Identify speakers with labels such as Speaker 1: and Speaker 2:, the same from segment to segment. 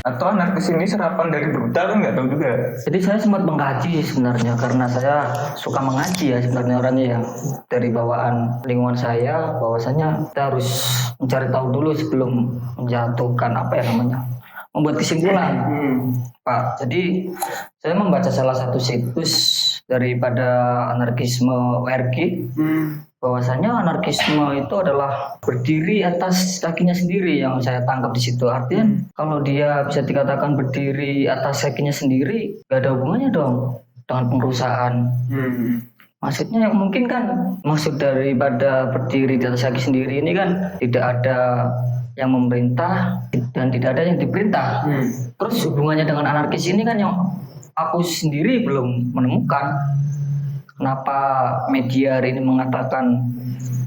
Speaker 1: Atau anarkis ini serapan dari brutal kan nggak tahu juga.
Speaker 2: Jadi saya sempat mengkaji sebenarnya karena saya suka mengaji ya sebenarnya orangnya ya, dari bawaan lingkungan saya bahwasanya kita harus mencari tahu dulu sebelum menjatuhkan apa ya namanya, membuat kesimpulan. Pak, jadi saya membaca salah satu situs daripada anarkisme WRG, bahwasanya anarkisme itu adalah berdiri atas kakinya sendiri yang saya tangkap di situ. Artinya kalau dia bisa dikatakan berdiri atas kakinya sendiri, gak ada hubungannya dong dengan perusahaan. Maksudnya mungkin kan maksud daripada berdiri di atas kaki sendiri ini kan tidak ada yang memerintah dan tidak ada yang diperintah. Terus hubungannya dengan anarkis ini kan yang aku sendiri belum menemukan. Kenapa media hari ini mengatakan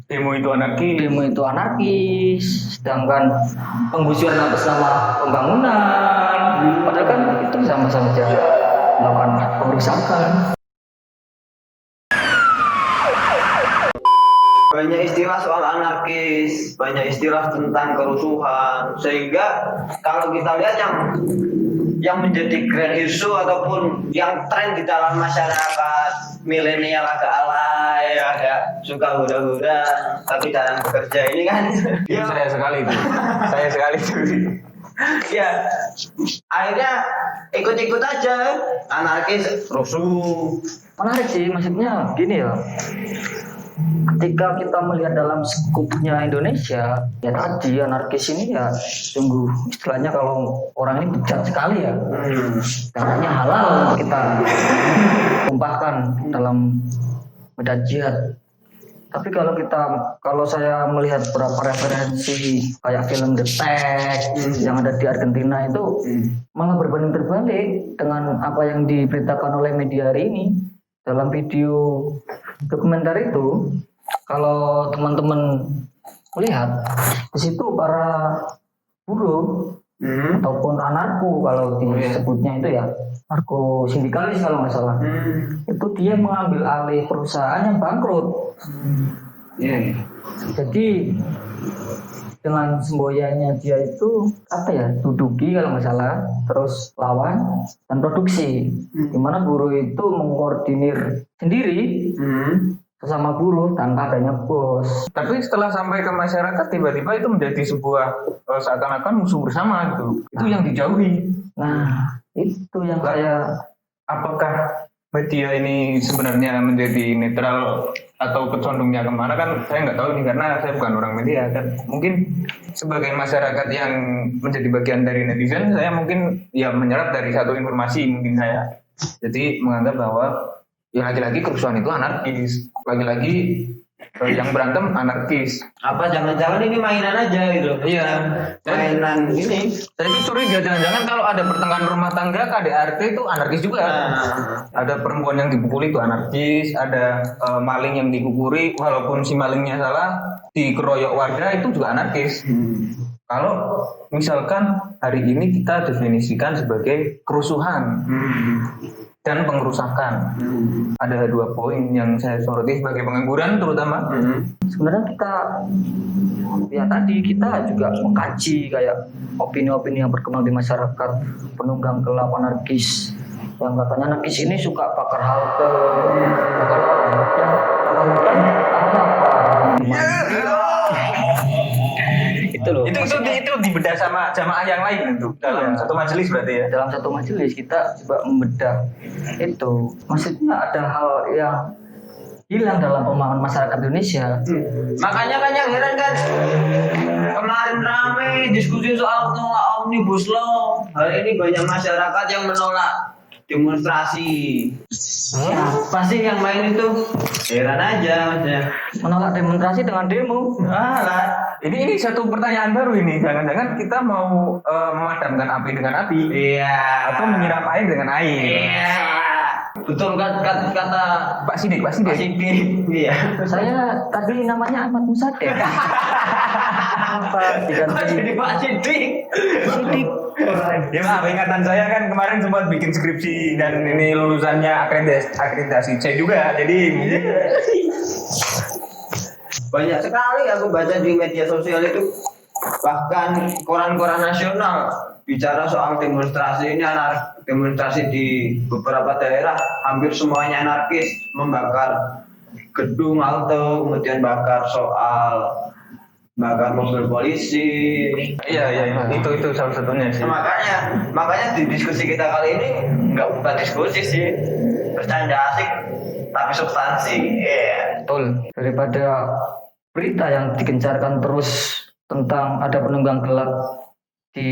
Speaker 1: Demo itu anarkis.
Speaker 2: demo itu anarkis, sedangkan penggusuran atas nama pembangunan, padahal kan itu sama-sama saja melakukan pengerusakan.
Speaker 3: Banyak istilah soal anarkis, banyak istilah tentang kerusuhan, sehingga kalau kita lihat yang menjadi grand issue ataupun yang tren di dalam masyarakat milenial agak alay, agak suka hura-hura tapi jarang bekerja ini kan
Speaker 1: Ya, saya sekali itu. Saya sekali itu.
Speaker 3: ya akhirnya ikut-ikut aja anarkis rusuh.
Speaker 2: Menarik sih, maksudnya gini ya, ketika kita melihat dalam skupnya Indonesia, ya tadi anarkis ini ya sungguh istilahnya kalau orang ini bejat sekali ya, katanya halal untuk kita tumpahkan dalam medan jihad. Tapi kalau saya melihat beberapa referensi kayak film The Tag yang ada di Argentina itu malah berbanding terbalik dengan apa yang diberitakan oleh media hari ini. Dalam video dokumenter itu, kalau teman-teman melihat di situ para buruh ataupun anarko kalau disebutnya itu ya, anarko sindikalis kalau nggak salah, itu dia mengambil alih perusahaan yang bangkrut. Jadi dengan semboyannya dia itu apa ya, duduki kalau nggak salah, terus lawan dan produksi, dimana buruh itu mengkoordinir sendiri sesama buruh tanpa adanya bos.
Speaker 1: Tapi setelah sampai ke masyarakat tiba-tiba itu menjadi sebuah seakan-akan musuh bersama gitu. Itu yang dijauhi.
Speaker 2: Nah itu yang saya,
Speaker 1: Apakah media ini sebenarnya menjadi netral atau kecondongnya kemana kan saya nggak tahu ini karena saya bukan orang media kan. Mungkin sebagai masyarakat yang menjadi bagian dari netizen, saya mungkin ya menyerap dari satu informasi mungkin saya. Jadi menganggap bahwa ya lagi-lagi kerusuhan itu anarkis, lagi-lagi yang berantem anarkis.
Speaker 3: Apa jangan-jangan ini mainan aja gitu?
Speaker 1: Iya.
Speaker 3: Mainan ini.
Speaker 1: Saya itu curiga jangan-jangan kalau ada pertengkaran rumah tangga KDRT itu anarkis juga. Ada perempuan yang dipukuli itu anarkis, ada maling yang dikukuri walaupun si malingnya salah, dikeroyok warga itu juga anarkis. Kalau misalkan hari ini kita definisikan sebagai kerusuhan dan pengerusakan, ada 2 poin yang saya soroti sebagai pengangguran terutama.
Speaker 2: sebenarnya kita ya tadi kita juga mengkaji kayak opini-opini yang berkembang di masyarakat, penunggang gelap anarkis yang katanya anarkis ini suka bakar halte, bakar hutan itu loh.
Speaker 1: Itu dibedah sama jamaah yang lain itu dalam satu majelis berarti ya.
Speaker 2: Dalam satu majelis kita coba membedah itu, maksudnya ada hal yang hilang dalam pemahaman masyarakat Indonesia.
Speaker 3: Makanya kan yang heran kan kemarin ramai diskusi soal menolak omnibus law. Hari ini banyak masyarakat yang menolak demonstrasi. Siapa sih yang main itu? Heran aja maksudnya.
Speaker 2: Menolak demonstrasi dengan demo.
Speaker 1: Ini satu pertanyaan baru ini. Jangan-jangan kita mau memadamkan api dengan api.
Speaker 3: Iya.
Speaker 1: Atau menyiram air dengan air.
Speaker 3: Iya. Betul kan kata
Speaker 1: Pak Sidik.
Speaker 3: Iya.
Speaker 2: Saya tadi namanya Ahmad Musadek. Apa
Speaker 3: Jadi Pak Sidik.
Speaker 2: Sidik.
Speaker 1: Ya maaf, ingatan saya kan kemarin sempat bikin skripsi dan ini lulusannya akreditasi C juga. Jadi
Speaker 3: banyak sekali aku baca di media sosial itu, bahkan koran-koran nasional bicara soal demonstrasi ini, demonstrasi di beberapa daerah hampir semuanya anarkis, membakar gedung halte, kemudian bakar mobil polisi.
Speaker 1: Iya, itu salah satunya sih.
Speaker 3: Nah, makanya di diskusi kita kali ini bukan diskusi sih, bercanda asik tapi substansi.
Speaker 2: Betul. Daripada berita yang digencarkan terus tentang ada penunggang gelap di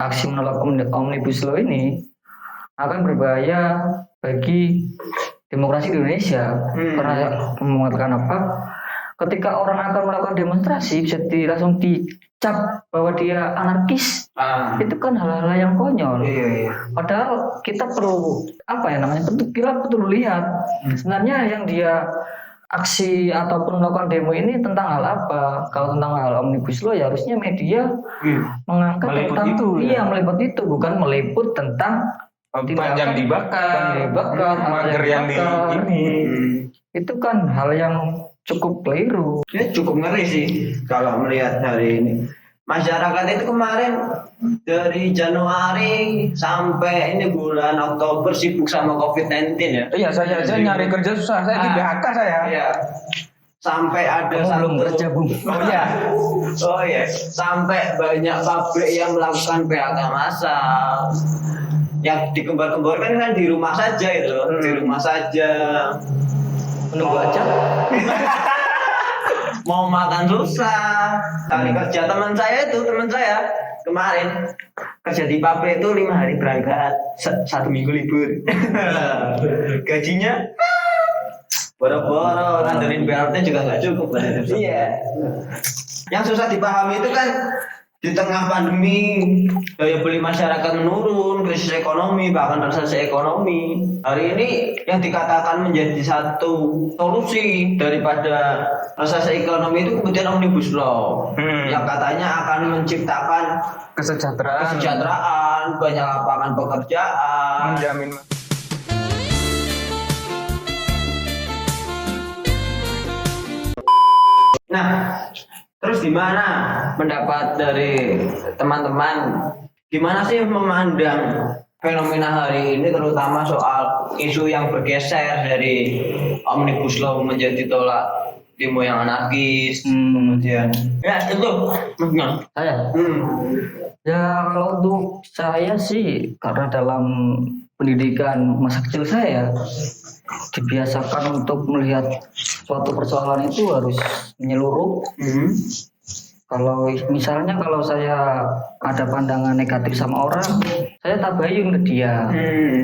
Speaker 2: aksi menolak Omnibus Law ini akan berbahaya bagi demokrasi di Indonesia. Karena mengatakan apa? Ketika orang akan melakukan demonstrasi bisa langsung dicap bahwa dia anarkis. Itu kan hal-hal yang konyol.
Speaker 3: Iya.
Speaker 2: Padahal kita perlu kita perlu lihat sebenarnya yang dia aksi ataupun melakukan demo ini tentang hal apa. Kalau tentang hal Omnibus Law ya harusnya media mengangkat
Speaker 1: Meliput
Speaker 2: tentang
Speaker 1: itu, ya?
Speaker 2: meliput itu, bukan meliput tentang
Speaker 1: Ban yang dibakar, mager yang di ini.
Speaker 2: Itu kan hal yang cukup keliru.
Speaker 3: Ya cukup ngeri sih kalau melihat hari ini. Masyarakat itu kemarin dari Januari sampai ini bulan Oktober sibuk sama COVID-19 ya.
Speaker 1: Iya, saya aja nyari kerja susah, saya di PHK saya.
Speaker 3: Iya. Sampai ada
Speaker 2: Belum kerja, Bung.
Speaker 3: Oh iya, sampai banyak pabrik yang melakukan PHK massal. Yang dikembar-kemborkan kan di rumah saja itu, di rumah saja.
Speaker 2: Menunggu aja.
Speaker 3: Mau makan susah. Cari kerja teman saya kemarin kerja di pabrik itu 5 hari berangkat, 1 minggu libur. Gajinya boro-boro, nganterin BLT juga nggak cukup. Iya. Yang susah dipahami itu kan di tengah pandemi daya beli masyarakat menurun, krisis ekonomi, bahkan resesi ekonomi. Hari ini yang dikatakan menjadi satu solusi daripada resesi ekonomi itu kemudian Omnibus Law yang katanya akan menciptakan kesejahteraan, banyak lapangan pekerjaan,
Speaker 1: menjamin.
Speaker 3: Nah, terus gimana pendapat dari teman-teman? Gimana sih memandang fenomena hari ini, terutama soal isu yang bergeser dari Omnibus Law menjadi tolak demo yang anarkis, kemudian ya itu maksudnya
Speaker 2: Saya ya kalau untuk saya sih karena dalam pendidikan masa kecil saya dibiasakan untuk melihat suatu persoalan itu harus menyeluruh. Kalau misalnya kalau saya ada pandangan negatif sama orang, saya tabayun ke dia,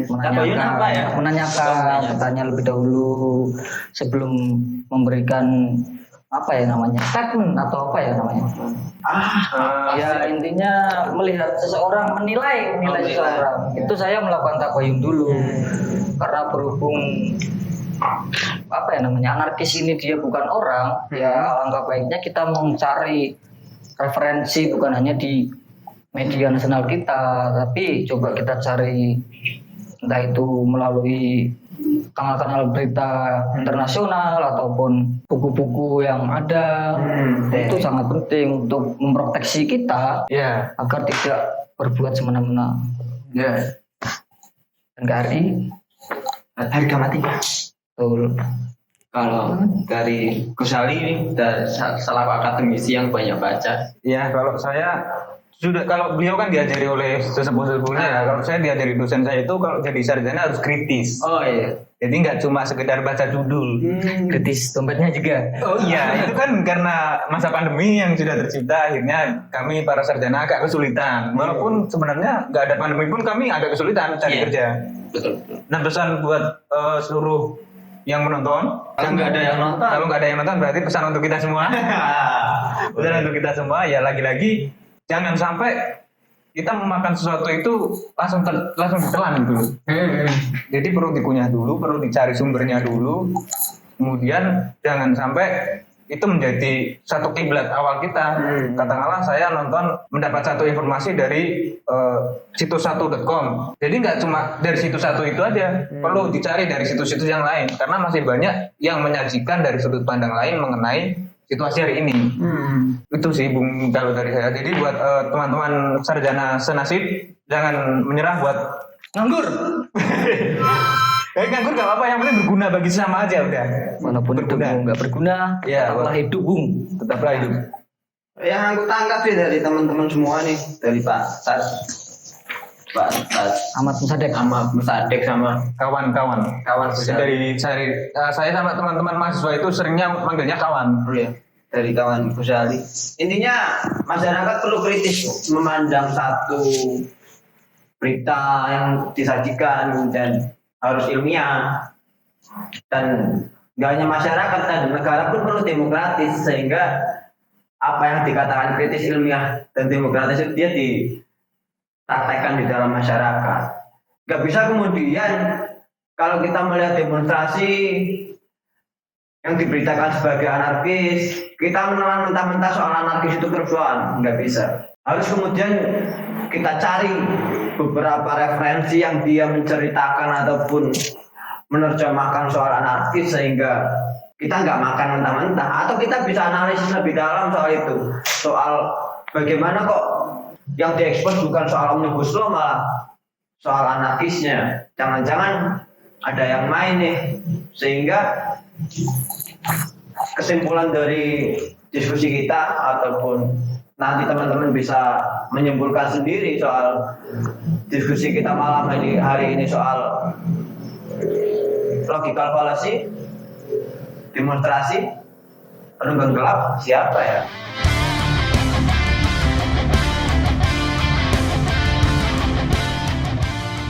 Speaker 3: Tabayun apa ya?
Speaker 2: menanyakan, bertanya lebih dahulu sebelum memberikan statement atau apa ya namanya. Ya intinya melihat seseorang, menilai seseorang. Itu saya melakukan tabayun dulu. Karena berhubung anarkis ini dia bukan orang, ya alangkah baiknya kita mencari referensi bukan hanya di media nasional kita, tapi coba kita cari entah itu melalui kanal-kanal berita internasional ataupun buku-buku yang ada. Itu sangat penting untuk memproteksi kita agar tidak berbuat semena-mena. NKRI
Speaker 3: harga mati.
Speaker 2: betul.
Speaker 3: Kalau dari Gusali ini selaku akademisi yang banyak baca.
Speaker 1: Ya, kalau saya kalau beliau kan diajari oleh sesepuh-sepuhnya ya. Kalau saya diajari dosen saya itu kalau jadi sarjana harus kritis.
Speaker 3: Oh iya.
Speaker 1: Jadi nggak cuma sekedar baca judul.
Speaker 2: Kritis dompetnya juga.
Speaker 1: Oh iya, itu kan karena masa pandemi yang sudah tercipta, akhirnya kami para sarjana agak kesulitan. Walaupun sebenarnya nggak ada pandemi pun kami agak kesulitan cari kerja.
Speaker 3: Betul.
Speaker 1: Nah, pesan buat seluruh yang menonton.
Speaker 3: Kalau nggak ada yang nonton.
Speaker 1: Kalau nggak ada yang nonton berarti pesan untuk kita semua. Pesan untuk kita semua ya lagi-lagi jangan sampai kita memakan sesuatu itu langsung ditelan gitu. Jadi perlu dikunyah dulu, perlu dicari sumbernya dulu. Kemudian jangan sampai itu menjadi satu kiblat awal kita. Katakanlah saya mendapat satu informasi dari situs1.com. Jadi nggak cuma dari situs satu itu aja, perlu dicari dari situs-situs yang lain karena masih banyak yang menyajikan dari sudut pandang lain mengenai situasi hari ini. Itu sih Bung kalau dari saya. Jadi buat teman-teman sarjana senasib, jangan menyerah buat nganggur. Nganggur gak apa-apa, yang penting berguna bagi sesama aja udah.
Speaker 2: Walaupun hidupmu nggak berguna,
Speaker 1: Ya,
Speaker 2: tetaplah hidup, Bung.
Speaker 1: tetaplah hidup.
Speaker 3: Yang aku tangkap sih dari teman-teman semua nih, dari Pak
Speaker 2: Ahmad Musadek.
Speaker 3: sama Musadek sama
Speaker 1: Kawan-kawan.
Speaker 3: kawan
Speaker 1: Dari saya sama teman-teman mahasiswa itu seringnya manggilnya kawan.
Speaker 3: dari kawan Ghazali. Intinya masyarakat perlu kritis memandang satu berita yang disajikan dan harus ilmiah, dan nggak hanya masyarakat dan negara pun perlu demokratis, sehingga apa yang dikatakan kritis ilmiah dan demokratis itu dia dipraktekkan di dalam masyarakat. Nggak bisa kemudian kalau kita melihat demonstrasi yang diberitakan sebagai anarkis, kita menelan mentah-mentah soal anarkis itu kerusuhan. Nggak bisa. Harus kemudian kita cari beberapa referensi yang dia menceritakan ataupun menerjemahkan soal anarkis, sehingga kita nggak makan mentah-mentah, atau kita bisa analisis lebih dalam soal itu, soal bagaimana kok yang diekspos bukan soal omnibus law, malah soal anarkisnya. Jangan-jangan ada yang main nih, sehingga kesimpulan dari diskusi kita ataupun nanti teman-teman bisa menyimpulkan sendiri soal diskusi kita malam hari ini soal logical fallacy, demonstrasi, penunggang gelap siapa ya?